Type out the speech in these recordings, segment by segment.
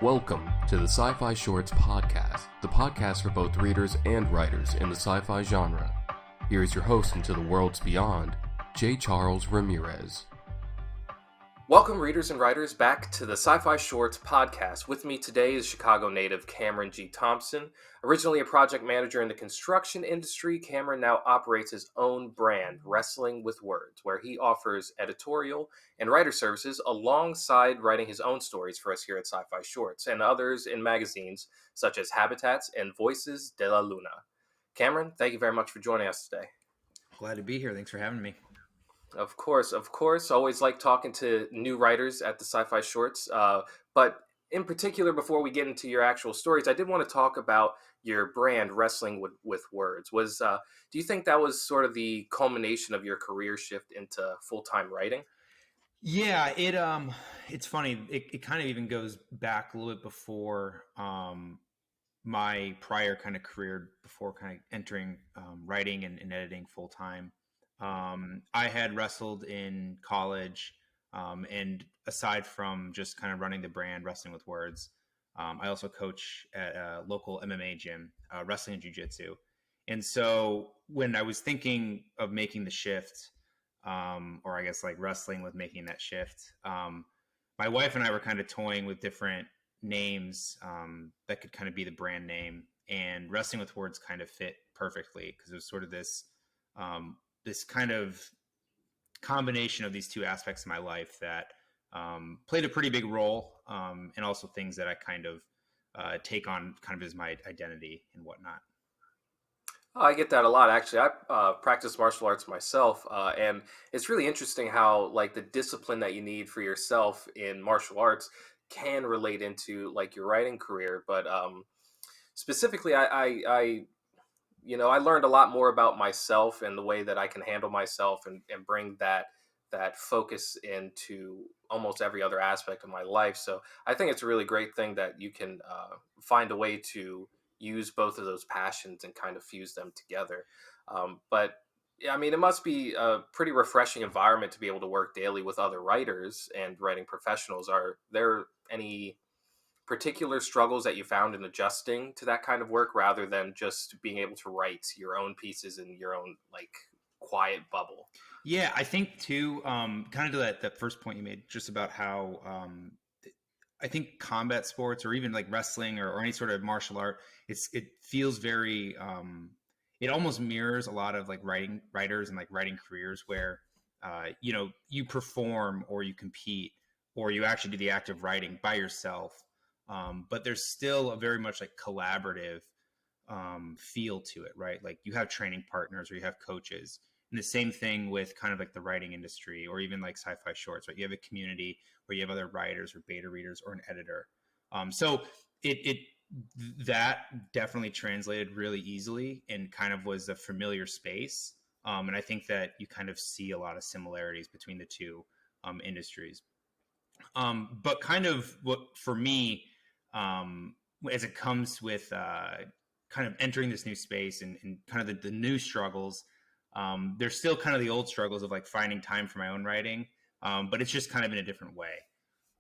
Welcome to the Sci-Fi Shorts podcast, the podcast for both readers and writers in the sci-fi genre. Here is your host into the worlds beyond, J Charles Ramirez. Welcome, readers and writers, back to the Sci-Fi Shorts podcast. With me today is Chicago native Cameron G. Thomson. Originally a project manager in the construction industry, Cameron now operates his own brand, Wrestling with Words, where he offers editorial and writer services alongside writing his own stories for us here at Sci-Fi Shorts and others in magazines such as Habitats and Voices de la Luna. Cameron, thank you very much for joining us today. Glad to be here. Thanks for having me. Of course. Always like talking to new writers at the Sci-Fi Shorts. But in particular, before we get into your actual stories, I did want to talk about your brand, Wrestling with Words. Do you think that was sort of the culmination of your career shift into full-time writing? Yeah, it's funny. It kind of even goes back a little bit before my prior kind of career, before kind of entering writing and editing full-time. I had wrestled in college, and aside from just kind of running the brand Wrestling with Words, I also coach at a local MMA gym, wrestling and jiu-jitsu. And so when I was thinking of making the shift, or I guess like wrestling with making that shift, my wife and I were kind of toying with different names that could kind of be the brand name, and Wrestling with Words kind of fit perfectly because it was sort of this kind of combination of these two aspects of my life that played a pretty big role, and also things that I kind of take on kind of as my identity and whatnot. I get that a lot, actually. I practice martial arts myself, and it's really interesting how like the discipline that you need for yourself in martial arts can relate into like your writing career. But specifically, I learned a lot more about myself and the way that I can handle myself and bring that focus into almost every other aspect of my life. So I think it's a really great thing that you can find a way to use both of those passions and kind of fuse them together. But I mean, it must be a pretty refreshing environment to be able to work daily with other writers and writing professionals. Are there any particular struggles that you found in adjusting to that kind of work rather than just being able to write your own pieces in your own like quiet bubble? Yeah, I think too, kind of to that first point you made just about how I think combat sports or even like wrestling or any sort of martial art, it feels very, it almost mirrors a lot of like writers and like writing careers where, you perform or you compete or you actually do the act of writing by yourself. But there's still a very much like collaborative feel to it, right? Like you have training partners or you have coaches. And the same thing with kind of like the writing industry or even like Sci-Fi Shorts, right? You have a community where you have other writers or beta readers or an editor. So that definitely translated really easily and kind of was a familiar space. And I think that you kind of see a lot of similarities between the two industries. But kind of what for me, as it comes with kind of entering this new space and kind of the new struggles, there's still kind of the old struggles of like finding time for my own writing, but it's just kind of in a different way.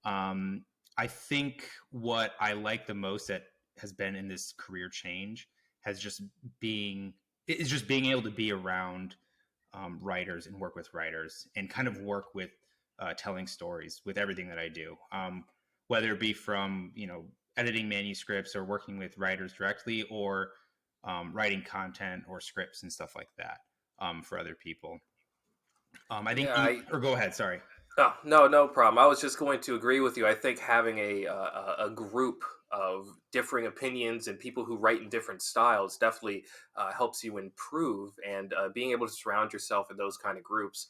I think what I like the most that has been in this career change is just being able to be around writers and work with writers and kind of work with telling stories with everything that I do, whether it be from, editing manuscripts or working with writers directly or writing content or scripts and stuff like that for other people. I think, or go ahead. Sorry. Oh, no problem. I was just going to agree with you. I think having a group of differing opinions and people who write in different styles definitely helps you improve, and being able to surround yourself in those kind of groups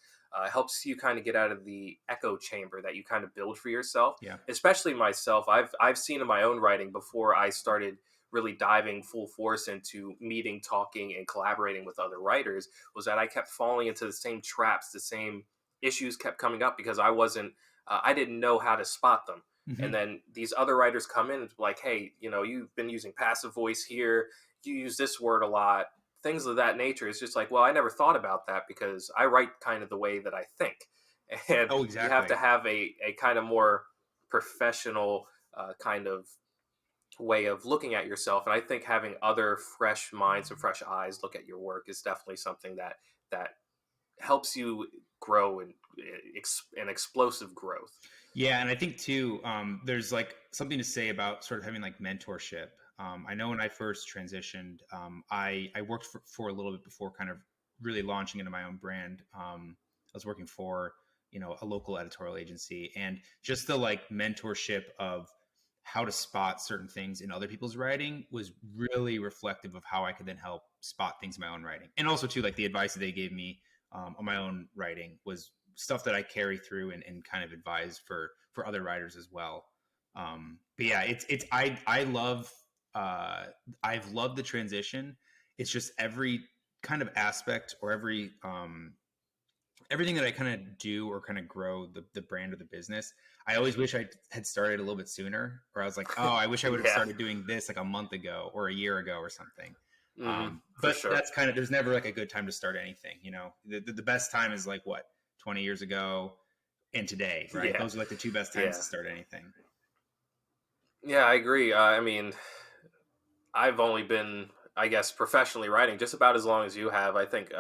helps you kind of get out of the echo chamber that you kind of build for yourself. Yeah. Especially myself, I've seen in my own writing before I started really diving full force into meeting, talking, and collaborating with other writers, was that I kept falling into the same traps, the same issues kept coming up because I didn't know how to spot them. Mm-hmm. And then these other writers come in and like, hey, you've been using passive voice here. You use this word a lot. Things of that nature. It's just like, well, I never thought about that because I write kind of the way that I think. And exactly. You have to have a kind of more professional kind of way of looking at yourself. And I think having other fresh minds and fresh eyes look at your work is definitely something that helps you grow and an explosive growth. Yeah, and I think too, there's like something to say about sort of having like mentorship. I know when I first transitioned, I worked for a little bit before kind of really launching into my own brand. I was working for, a local editorial agency, and just the like mentorship of how to spot certain things in other people's writing was really reflective of how I could then help spot things in my own writing. And also too, like the advice that they gave me on my own writing was stuff that I carry through and kind of advise for other writers as well. But yeah, I love I've loved the transition. It's just every kind of aspect or everything that I kind of do or kind of grow the brand or the business. I always wish I had started a little bit sooner, or I was like, oh, I wish I would have started doing this like a month ago or a year ago or something. But sure. That's kind of, there's never like a good time to start anything, the best time is like what, 20 years ago and today, right? Those are like the two best times to start anything. Yeah, I agree. I mean, I've only been, I guess, professionally writing just about as long as you have. I think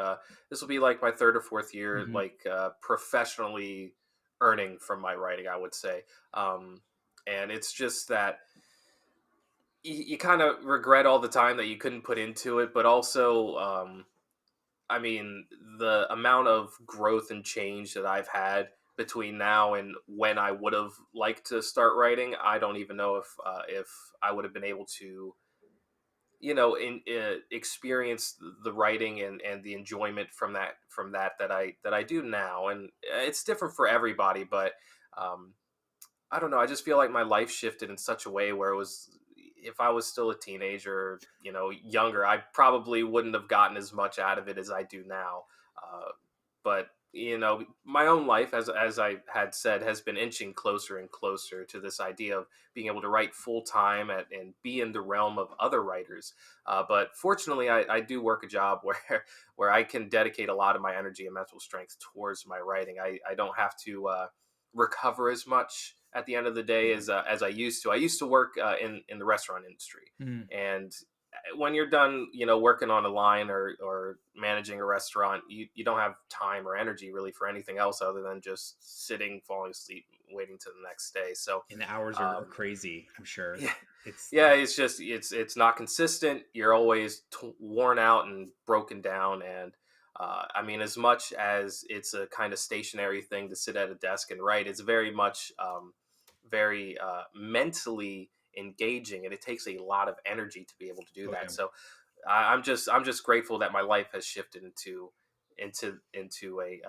this will be like my third or fourth year, like professionally earning from my writing, I would say. And it's just that you kind of regret all the time that you couldn't put into it, but also, I mean, the amount of growth and change that I've had between now and when I would have liked to start writing, I don't even know if I would have been able to, experience the writing and the enjoyment that I do now. And it's different for everybody, but I don't know. I just feel like my life shifted in such a way where it was, if I was still a teenager, younger, I probably wouldn't have gotten as much out of it as I do now. But my own life, as I had said, has been inching closer and closer to this idea of being able to write full time and be in the realm of other writers. But fortunately, I do work a job where I can dedicate a lot of my energy and mental strength towards my writing. I don't have to recover as much at the end of the day as I used to. I used to work in the restaurant industry, and when you're done, working on a line or managing a restaurant, you don't have time or energy really for anything else other than just sitting, falling asleep, waiting to the next day. So, and the hours are crazy, I'm sure. Yeah, it's just it's not consistent. You're always worn out and broken down, and I mean, as much as it's a kind of stationary thing to sit at a desk and write, it's very much very mentally engaging, and it takes a lot of energy to be able to do that. Yeah. So I'm just grateful that my life has shifted into a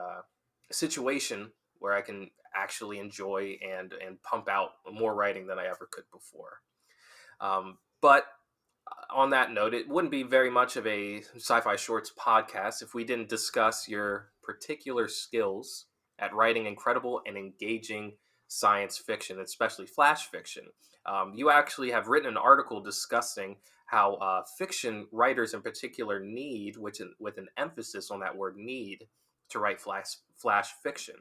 situation where I can actually enjoy and pump out more writing than I ever could before. But on that note, it wouldn't be very much of a Sci-Fi Shorts podcast if we didn't discuss your particular skills at writing incredible and engaging science fiction, especially flash fiction. You actually have written an article discussing how fiction writers in particular need, with an emphasis on that word need, to write flash fiction.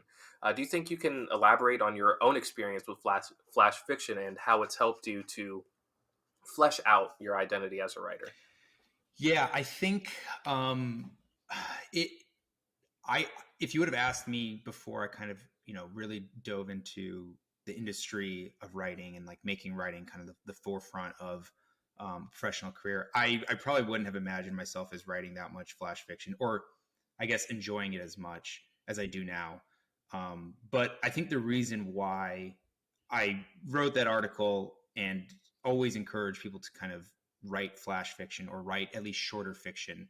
Do you think you can elaborate on your own experience with flash fiction and how it's helped you to flesh out your identity as a writer? Yeah, I think if you would have asked me before I kind of, really dove into the industry of writing and like making writing kind of the forefront of professional career, I probably wouldn't have imagined myself as writing that much flash fiction, or I guess enjoying it as much as I do now. But I think the reason why I wrote that article and always encourage people to kind of write flash fiction or write at least shorter fiction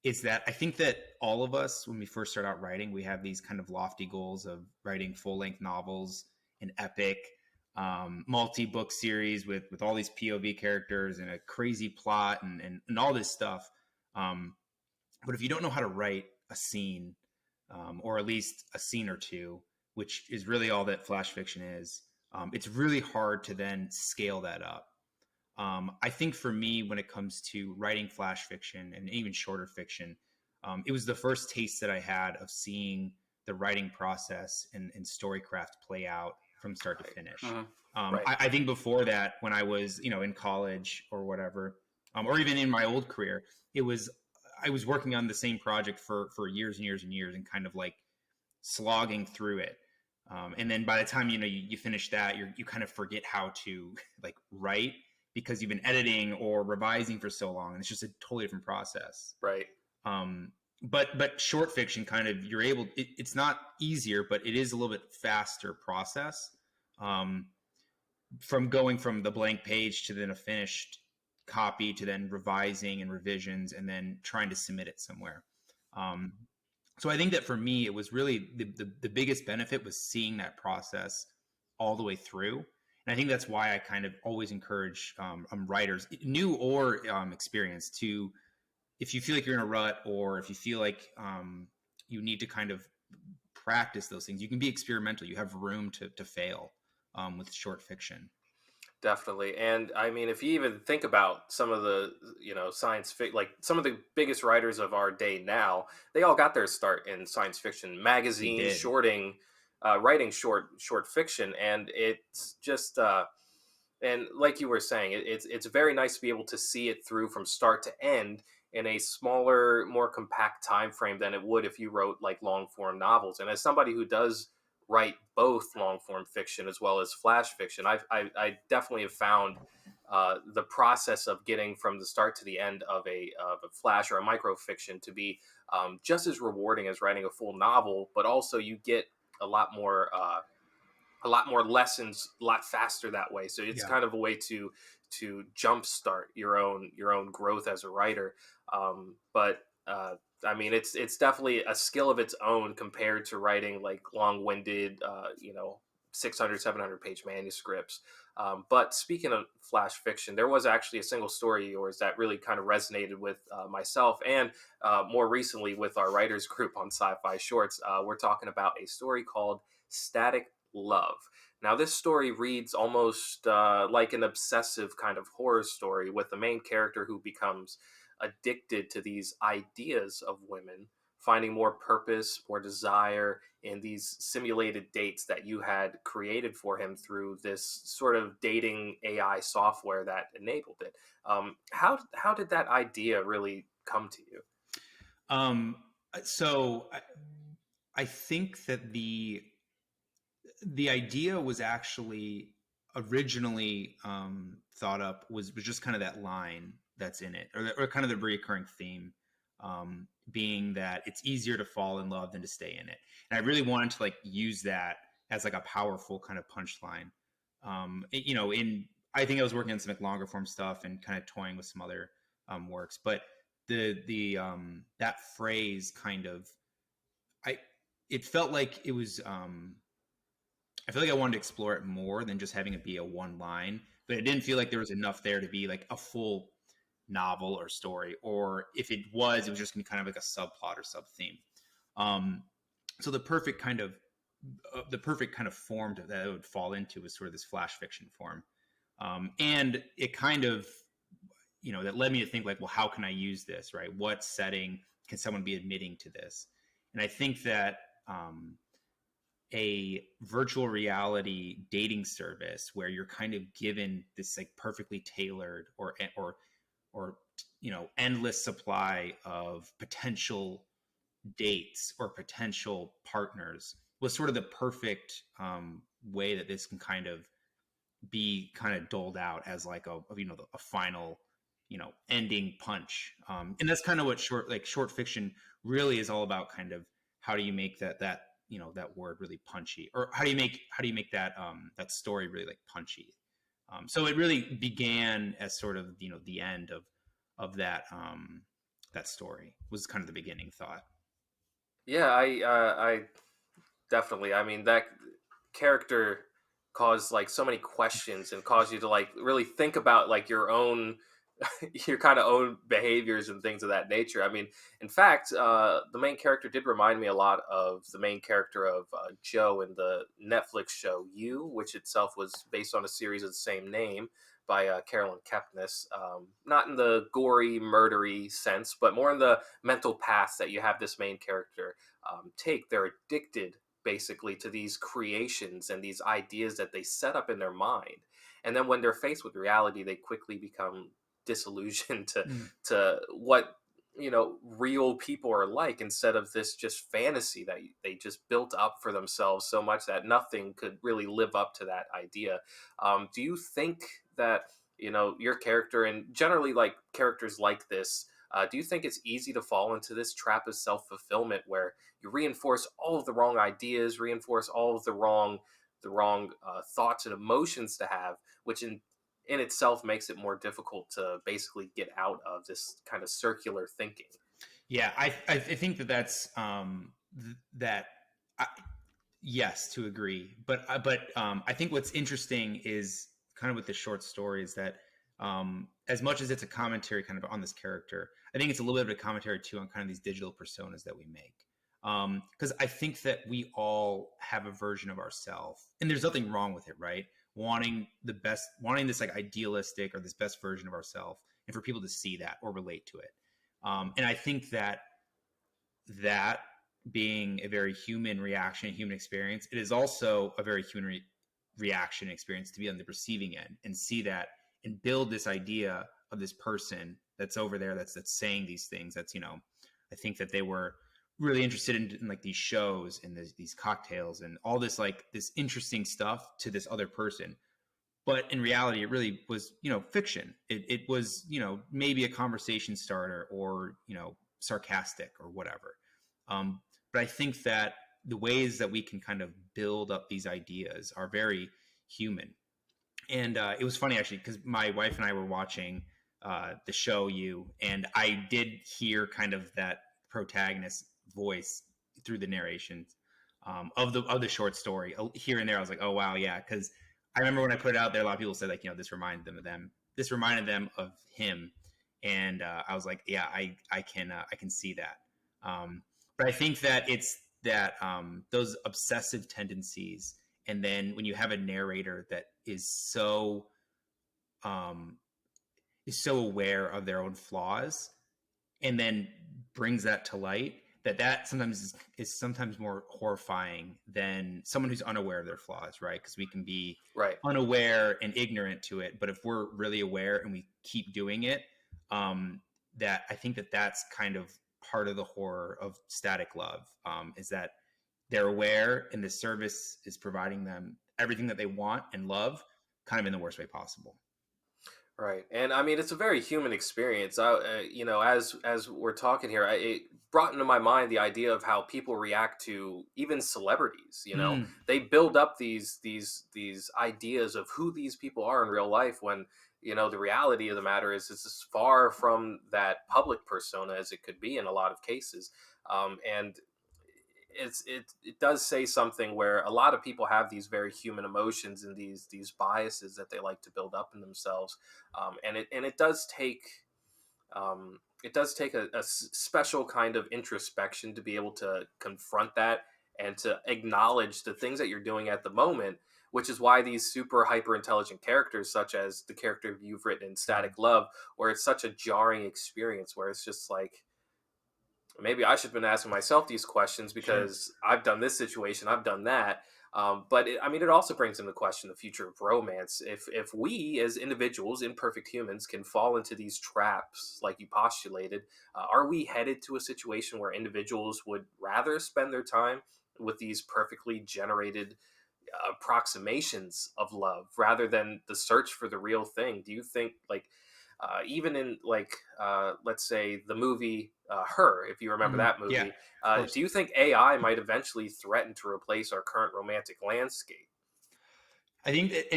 is that I think that all of us, when we first start out writing, we have these kind of lofty goals of writing full-length novels, an epic, multi-book series with all these POV characters and a crazy plot and all this stuff. But if you don't know how to write a scene, or at least a scene or two, which is really all that flash fiction is, it's really hard to then scale that up. I think for me, when it comes to writing flash fiction and even shorter fiction, it was the first taste that I had of seeing the writing process and storycraft play out from start to finish. Right. I think before that, when I was, in college or whatever, or even in my old career, I was working on the same project for years and years and years and kind of like slogging through it. And then by the time, you finish that, you kind of forget how to like write because you've been editing or revising for so long. And it's just a totally different process. Right. But short fiction kind of, it's not easier, but it is a little bit faster process. From going from the blank page to then a finished copy to then revising and revisions and then trying to submit it somewhere. So I think that for me, it was really the biggest benefit was seeing that process all the way through. And I think that's why I kind of always encourage writers, new or experienced, to, if you feel like you're in a rut or if you feel like you need to kind of practice those things, you can be experimental. You have room to fail with short fiction. Definitely. And I mean, if you even think about some of the, science fiction, like some of the biggest writers of our day now, they all got their start in science fiction magazines, writing short fiction. And it's just, and like you were saying, it's very nice to be able to see it through from start to end in a smaller, more compact time frame than it would if you wrote like long form novels. And as somebody who does write both long form fiction as well as flash fiction, I definitely have found the process of getting from the start to the end of a flash or a micro fiction to be just as rewarding as writing a full novel, but also you get a lot more lessons a lot faster that way. So it's kind of a way to jumpstart your own growth as a writer. But I mean, it's definitely a skill of its own compared to writing like long-winded, 600, 700 page manuscripts. But speaking of flash fiction, there was actually a single story of yours that really kind of resonated with myself and more recently with our writers group on Sci-Fi Shorts. We're talking about a story called Static Love. Now, this story reads almost like an obsessive kind of horror story with the main character who becomes addicted to these ideas of women, finding more purpose, more desire in these simulated dates that you had created for him through this sort of dating AI software that enabled it. How did that idea really come to you? So I think that the idea was actually originally thought up was just kind of that line that's in it, or kind of the recurring theme, being that it's easier to fall in love than to stay in it. And I really wanted to like use that as like a powerful kind of punchline. I think I was working on some like longer form stuff and kind of toying with some other works, but that phrase kind of, it felt like it was, I feel like I wanted to explore it more than just having it be a one line, but it didn't feel like there was enough there to be like a full novel or story, or if it was just gonna be kind of like a subplot or sub theme. So the perfect kind of form that it would fall into was sort of this flash fiction form. And it kind of, that led me to think like, well, how can I use this, right? What setting can someone be admitting to this? And I think that a virtual reality dating service where you're kind of given this like perfectly tailored or endless supply of potential dates or potential partners was sort of the perfect way that this can kind of be kind of doled out as like a final ending punch. And that's kind of what short fiction really is all about. Kind of how do you make that word really punchy, or how do you make that that story really like punchy? So it really began as sort of the end of that that story was kind of the beginning thought. Yeah, I definitely. I mean, that character caused like so many questions and caused you to like really think about like your own your kind of own behaviors and things of that nature. I mean, in fact, the main character did remind me a lot of the main character of Joe in the Netflix show You, which itself was based on a series of the same name by Carolyn Kepnes. Not in the gory, murdery sense, but more in the mental path that you have this main character take. They're addicted basically to these creations and these ideas that they set up in their mind. And then when they're faced with reality, they quickly become disillusioned Mm. to what real people are like, instead of this just fantasy that they just built up for themselves so much that nothing could really live up to that idea. Do you think that your character, and generally like characters like this, do you think it's easy to fall into this trap of self-fulfillment where you reinforce all of the wrong ideas, reinforce all of the wrong thoughts and emotions to have, which in itself makes it more difficult to basically get out of this kind of circular thinking? Yeah, I think that that's that. I, yes, to agree, but I think what's interesting is kind of with the short story is that as much as it's a commentary kind of on this character, I think it's a little bit of a commentary too on kind of these digital personas that we make. Because I think that we all have a version of ourselves, and there's nothing wrong with it, right? Wanting the best, wanting this like idealistic or this best version of ourselves, and for people to see that or relate to it. And I think that that being a very human reaction, human experience, it is also a very human reaction experience to be on the receiving end and see that and build this idea of this person that's over there that's saying these things. That's, I think that they were really interested in like these shows and these cocktails and all this like this interesting stuff to this other person. But in reality, it really was, fiction. It was, maybe a conversation starter or, sarcastic or whatever. But I think that the ways that we can kind of build up these ideas are very human. And it was funny actually, because my wife and I were watching the show You, and I did hear kind of that protagonist voice through the narrations of the short story here and there. I was like, oh wow, yeah, because I remember when I put it out there, a lot of people said like, this reminded them of them. This reminded them of him, and I was like, yeah, I can see that. But I think that it's that those obsessive tendencies, and then when you have a narrator that is so aware of their own flaws, and then brings that to light, that sometimes is sometimes more horrifying than someone who's unaware of their flaws, right? Because we can be Right. unaware and ignorant to it, but if we're really aware and we keep doing it, that I think that that's kind of part of the horror of static love, is that they're aware and the service is providing them everything that they want and love, kind of in the worst way possible. Right, and I mean it's a very human experience. As we're talking here, it brought into my mind the idea of how people react to even celebrities. Mm, They build up these ideas of who these people are in real life, when the reality of the matter is it's as far from that public persona as it could be in a lot of cases. And it does say something where a lot of people have these very human emotions and these biases that they like to build up in themselves, and it does take a special kind of introspection to be able to confront that and to acknowledge the things that you're doing at the moment, which is why these super hyper intelligent characters, such as the character you've written in Static Love, where it's such a jarring experience where it's just like, maybe I should have been asking myself these questions sure. because I've done this situation, I've done that. But it also brings into question the future of romance. If we as individuals, imperfect humans, can fall into these traps like you postulated, are we headed to a situation where individuals would rather spend their time with these perfectly generated approximations of love rather than the search for the real thing? Do you think, like, even in like let's say the movie Her, if you remember Mhm. that Yeah, movie, of course. do you think AI might eventually threaten to replace our current romantic landscape? I think that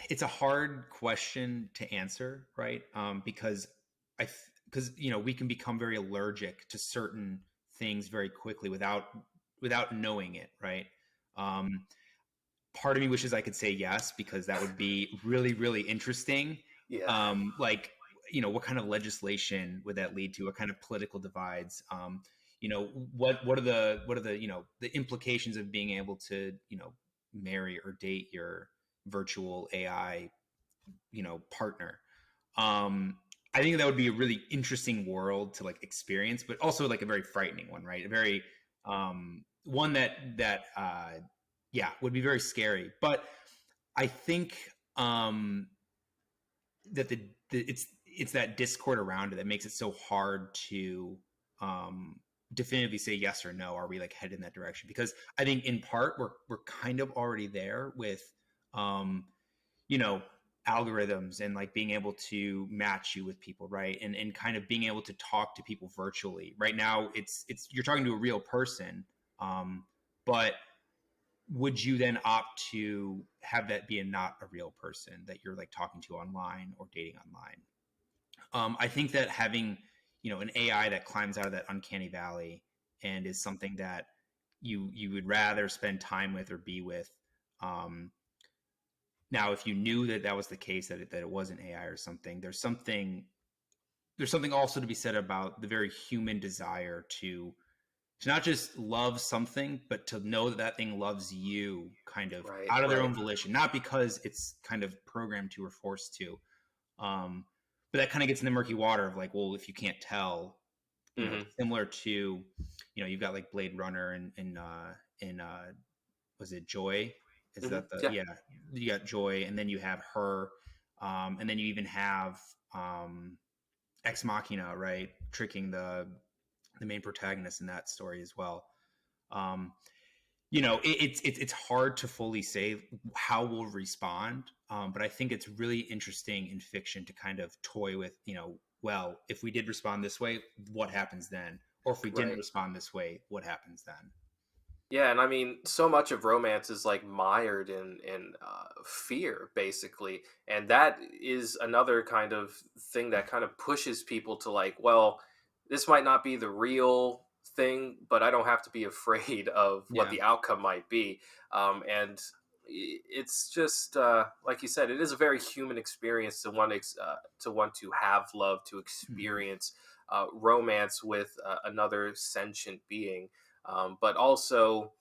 it's a hard question to answer, right? Because because we can become very allergic to certain things very quickly without knowing it, right? Um, Part of me wishes I could say yes because that would be really really interesting. Yeah. Like what kind of legislation would that lead to? What kind of political divides? What are the the implications of being able to marry or date your virtual AI partner? I think that would be a really interesting world to like experience, but also like a very frightening one, right? A very one that would be very scary. But I think that it's that discord around it that makes it so hard to definitively say yes or no. Are we like headed in that direction? Because I think in part we're kind of already there with you know, algorithms and like being able to match you with people, right? And kind of being able to talk to people virtually. Right now it's you're talking to a real person, but would you then opt to have that be not a real person that you're like talking to online or dating online? I think that having, you know, an AI that climbs out of that uncanny valley and is something that you would rather spend time with or be with. Now, if you knew that that was the case, that it wasn't AI or something, there's something also to be said about the very human desire to not just love something, but to know that that thing loves you, kind of Right, out of their right. own volition, not because it's kind of programmed to or forced to. But that kind of gets in the murky water of like, well, if you can't tell, you know, Hmm. similar to, you know, you've got like Blade Runner and was it Joy? Is Hmm. that the, Yeah. yeah, you got Joy, and then you have her, and then you even have Ex Machina, right, tricking the main protagonist in that story as well. Um, you know, it's hard to fully say how we'll respond, but I think it's really interesting in fiction to kind of toy with, you know, well, if we did respond this way, what happens then? Or if we didn't Right. respond this way, what happens then? Yeah, and I mean, so much of romance is like mired in fear, basically, and that is another kind of thing that kind of pushes people to like, well, this might not be the real thing, but I don't have to be afraid of what Yeah. the outcome might be. And it's just like you said, it is a very human experience to want to have love, to Hmm. experience romance with another sentient being. But also,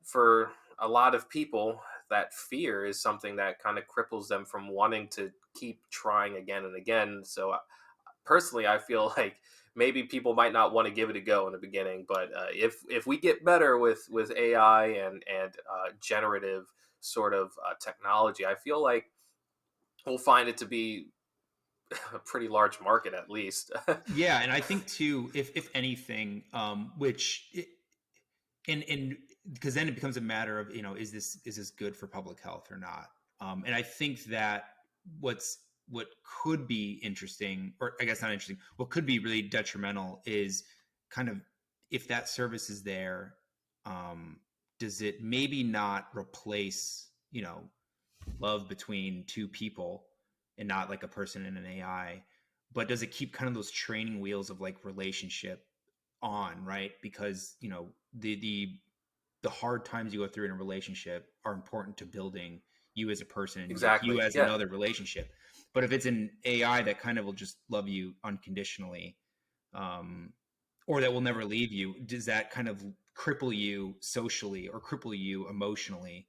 for a lot of people, that fear is something that kind of cripples them from wanting to keep trying again and again. So, personally, I feel like maybe people might not want to give it a go in the beginning, but if we get better with AI and generative sort of technology, I feel like we'll find it to be a pretty large market at least. Yeah, and I think too, if anything, which and because then it becomes a matter of, you know, is this good for public health or not? And I think that what could be interesting, or I guess not interesting, what could be really detrimental is kind of, if that service is there, does it maybe not replace, you know, love between two people and not like a person and an AI, but does it keep kind of those training wheels of like relationship on, right? Because, you know, the hard times you go through in a relationship are important to building you as a person and like you Exactly. as Yeah. another relationship. But if it's an AI that kind of will just love you unconditionally, um, or that will never leave you, does that kind of cripple you socially or cripple you emotionally?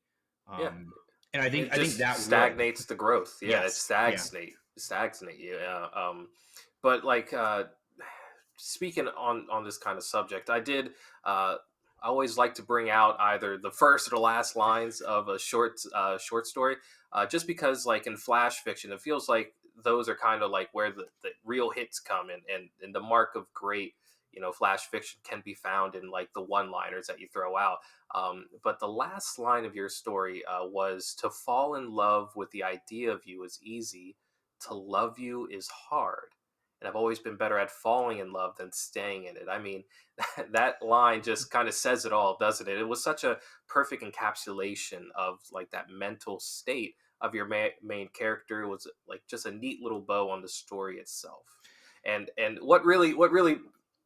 Yeah. Um, and It I think just that would. stagnates the growth. Yeah, it Yes. Yeah. stagnate you. Yeah. But like speaking on this kind of subject, I always like to bring out either the first or the last lines of a short story, just because like in flash fiction, it feels like those are kind of like where the real hits come in, and the mark of great, you know, flash fiction can be found in like the one liners that you throw out. But the last line of your story was, to fall in love with the idea of you is easy, to love you is hard. And I've always been better at falling in love than staying in it. I mean, that line just kind of says it all, doesn't it? It was such a perfect encapsulation of like that mental state of your main character. It was like just a neat little bow on the story itself. And what really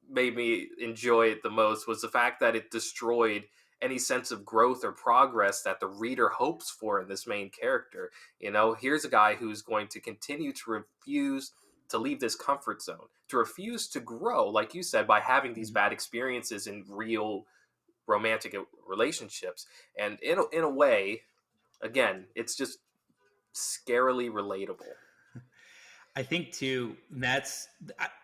made me enjoy it the most was the fact that it destroyed any sense of growth or progress that the reader hopes for in this main character. You know, here's a guy who's going to continue to refuse to leave this comfort zone, to refuse to grow, like you said, by having these bad experiences in real romantic relationships. And in a way, again, it's just scarily relatable. I think too, that's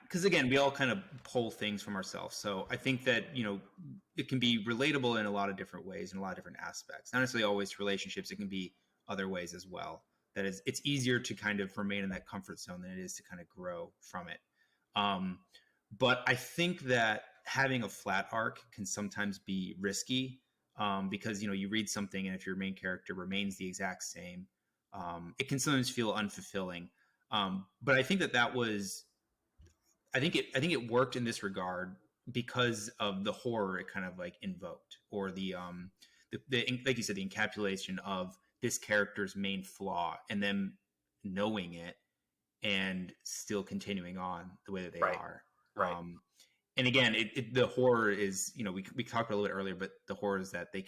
because again, we all kind of pull things from ourselves. So I think that, it can be relatable in a lot of different ways, in a lot of different aspects. Not necessarily always relationships. It can be other ways as well. That is, it's easier to kind of remain in that comfort zone than it is to kind of grow from it. But I think that having a flat arc can sometimes be risky because, you read something and if your main character remains the exact same, it can sometimes feel unfulfilling. But I think I think it worked in this regard because of the horror it kind of like invoked, or the like you said, the encapsulation of this character's main flaw and them knowing it and still continuing on the way that they are. Right. And again, the horror is, we talked a little bit earlier, but the horror is that they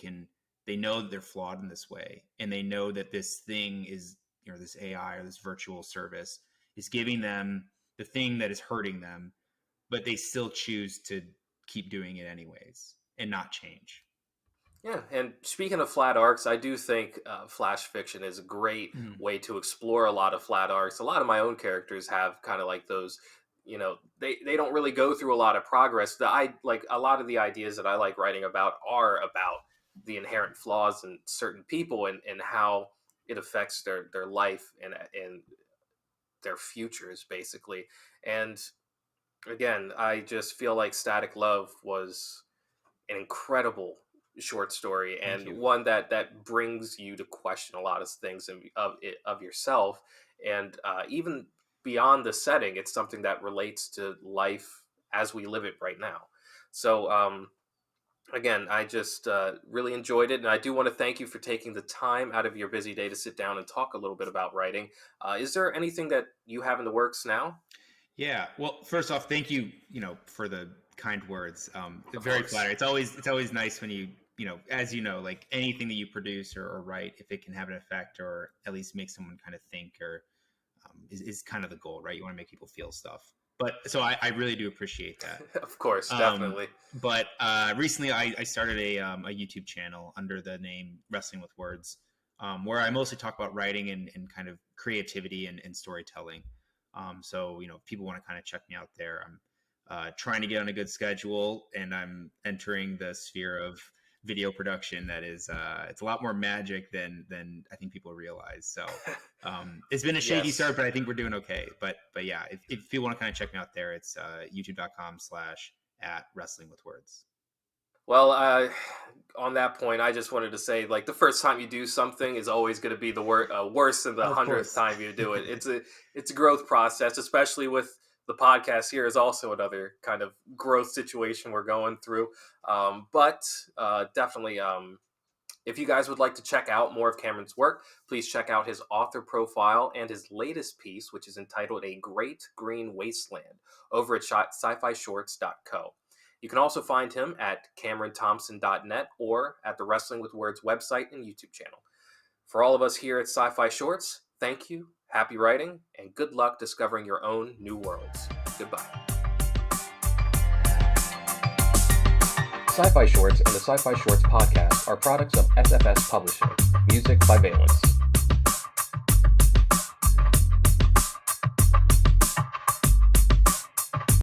know that they're flawed in this way, and they know that this thing is, this AI or this virtual service is giving them the thing that is hurting them, but they still choose to keep doing it anyways and not change. Yeah, and speaking of flat arcs, I do think flash fiction is a great way to explore a lot of flat arcs. A lot of my own characters have kind of like those, they don't really go through a lot of progress. Like a lot of the ideas that I like writing about are about the inherent flaws in certain people and how it affects their life and their futures, basically. And again, I just feel like Static Love was an incredible short story, and one that brings you to question a lot of things of yourself, and even beyond the setting, it's something that relates to life as we live it right now. So again, I just really enjoyed it, and I do want to thank you for taking the time out of your busy day to sit down and talk a little bit about writing. Is there anything that you have in the works now? Yeah, well, first off, thank you, for the kind words. Very flattering. It's always nice when you, as like anything that you produce or write, if it can have an effect or at least make someone kind of think, or is kind of the goal, right? You want to make people feel stuff. But so I really do appreciate that. Of course, definitely. But recently I started a YouTube channel under the name Wrestling with Words, where I mostly talk about writing and kind of creativity and storytelling. So, if people want to kind of check me out there, I'm trying to get on a good schedule, and I'm entering the sphere of video production that is, it's a lot more magic than I think people realize. So it's been a shaky start, but I think we're doing okay. But yeah, if you want to kind of check me out there, it's youtube.com/@wrestlingwithwords. Well, on that point, I just wanted to say, like, the first time you do something is always going to be the worse than the 100th time you do it. It's a growth process, especially with the podcast here is also another kind of growth situation we're going through. But definitely, if you guys would like to check out more of Cameron's work, please check out his author profile and his latest piece, which is entitled A Great Green Wasteland, over at sci-fi-shorts.co. You can also find him at CameronThomson.net or at the Wrestling with Words website and YouTube channel. For all of us here at Sci-Fi Shorts, thank you, happy writing, and good luck discovering your own new worlds. Goodbye. Sci-Fi Shorts and the Sci-Fi Shorts podcast are products of SFS Publishing. Music by Valence.